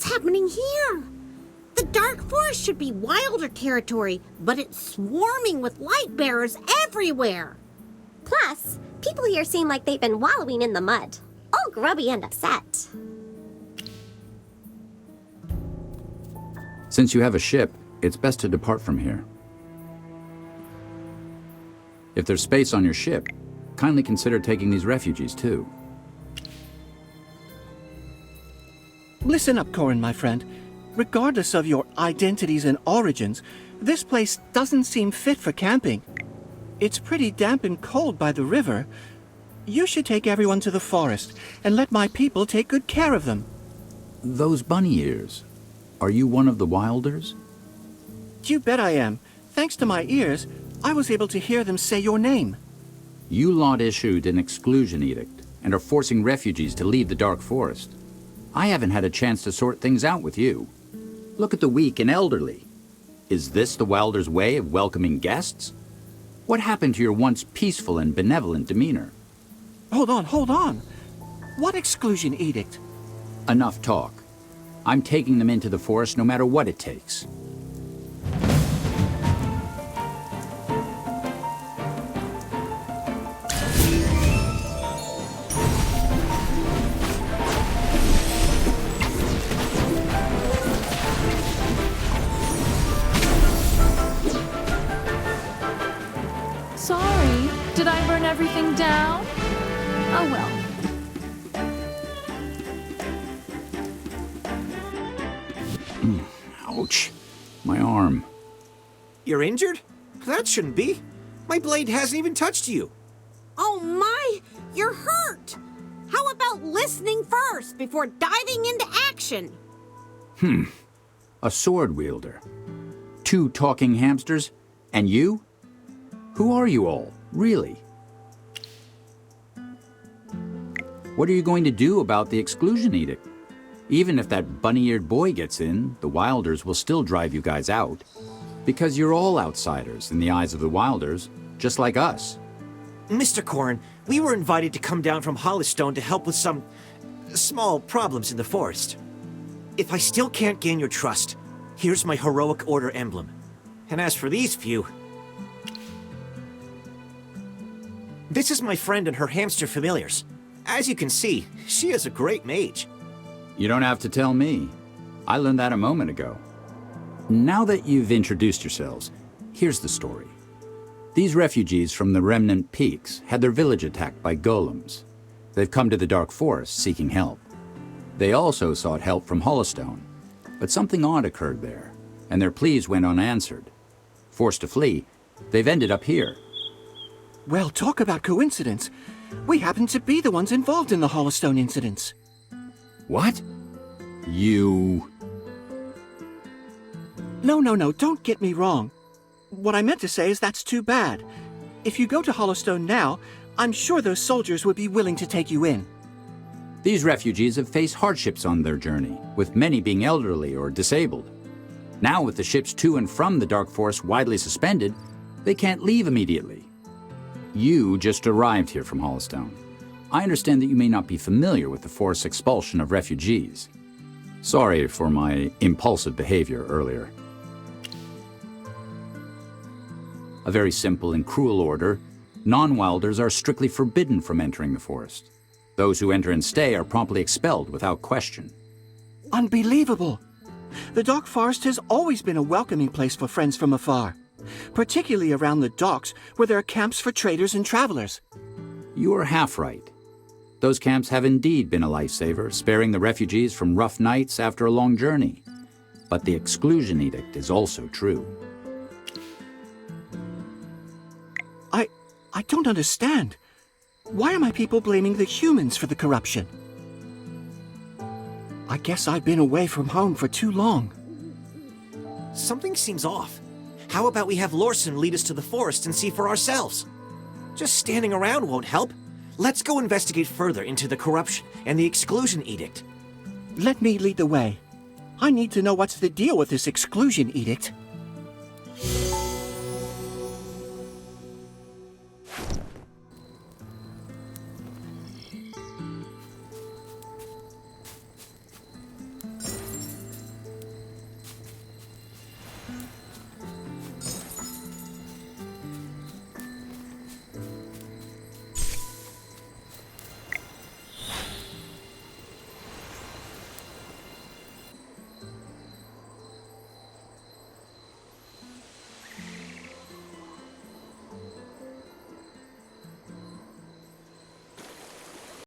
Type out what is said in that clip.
What's happening here? The Dark Forest should be wilder territory, but it's swarming with light bearers everywhere. Plus, people here seem like they've been wallowing in the mud, all grubby and upset. Since you have a ship, it's best to depart from here. If there's space on your ship, kindly consider taking these refugees too. Listen up, Corin, my friend. Regardless of your identities and origins, this place doesn't seem fit for camping. It's pretty damp and cold by the river. You should take everyone to the forest and let my people take good care of them. Those bunny ears, are you one of the Wilders? You bet I am. Thanks to my ears, I was able to hear them say your name. You lot issued an exclusion edict and are forcing refugees to leave the Dark Forest. I haven't had a chance to sort things out with you. Look at the weak and elderly. Is this the Wilders' way of welcoming guests? What happened to your once peaceful and benevolent demeanor? Hold on. What exclusion edict? Enough talk. I'm taking them into the forest no matter what it takes. Sorry, did I burn everything down? Oh well. Ouch. My arm. You're injured? That shouldn't be. My blade hasn't even touched you. Oh my, you're hurt. How about listening first before diving into action? A sword wielder. 2 talking hamsters? And you? Who are you all, really? What are you going to do about the exclusion edict? Even if that bunny-eared boy gets in, the Wilders will still drive you guys out. Because you're all outsiders in the eyes of the Wilders, just like us. Mr. Corin, we were invited to come down from Hollystone to help with some small problems in the forest. If I still can't gain your trust, here's my heroic order emblem. And as for these few... This is my friend and her hamster familiars. As you can see, she is a great mage. You don't have to tell me. I learned that a moment ago. Now that you've introduced yourselves, here's the story. These refugees from the Remnant Peaks had their village attacked by golems. They've come to the Dark Forest seeking help. They also sought help from Hollystone, but something odd occurred there, and their pleas went unanswered. Forced to flee, they've ended up here. Well, talk about coincidence. We happen to be the ones involved in the Hollystone incidents. What? You... No, don't get me wrong. What I meant to say is that's too bad. If you go to Hollystone now, I'm sure those soldiers would be willing to take you in. These refugees have faced hardships on their journey, with many being elderly or disabled. Now, with the ships to and from the Dark Forest widely suspended, they can't leave immediately. You just arrived here from Hollystone. I understand that you may not be familiar with the forced expulsion of refugees. Sorry for my impulsive behavior earlier. A very simple and cruel order. Non-Wilders are strictly forbidden from entering the forest. Those who enter and stay are promptly expelled without question. Unbelievable! The Dark Forest has always been a welcoming place for friends from afar, particularly around the docks where there are camps for traders and travelers. You are half right. Those camps have indeed been a lifesaver, sparing the refugees from rough nights after a long journey. But the exclusion edict is also true. I don't understand. Why are my people blaming the humans for the corruption? I guess I've been away from home for too long. Something seems off. How about we have Lorson lead us to the forest and see for ourselves? Just standing around won't help. Let's go investigate further into the corruption and the exclusion edict. Let me lead the way. I need to know what's the deal with this exclusion edict.